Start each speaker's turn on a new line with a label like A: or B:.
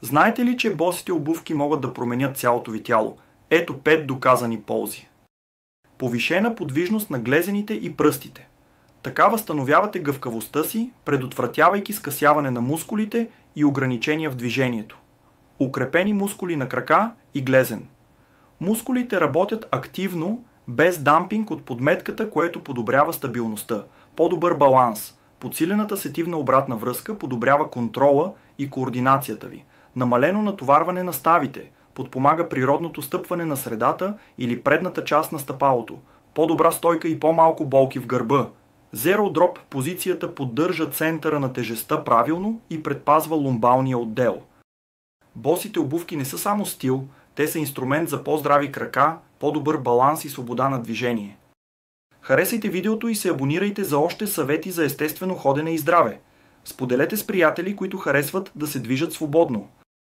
A: Знаете ли, че босите обувки могат да променят цялото ви тяло? Ето 5 доказани ползи. Повишена подвижност на глезените и пръстите. Така възстановявате гъвкавостта си, предотвратявайки скъсяване на мускулите и ограничения в движението. Укрепени мускули на крака и глезен. Мускулите работят активно, без дампинг от подметката, което подобрява стабилността. По-добър баланс. Подсилената сетивна обратна връзка подобрява контрола и координацията ви. Намалено натоварване на ставите. Подпомага природното стъпване на средата или предната част на стъпалото. По-добра стойка и по-малко болки в гърба. Zero Drop позицията поддържа центъра на тежестта правилно и предпазва лумбалния отдел. Босите обувки не са само стил, те са инструмент за по-здрави крака, по-добър баланс и свобода на движение. Харесайте видеото и се абонирайте за още съвети за естествено ходене и здраве. Споделете с приятели, които харесват да се движат свободно.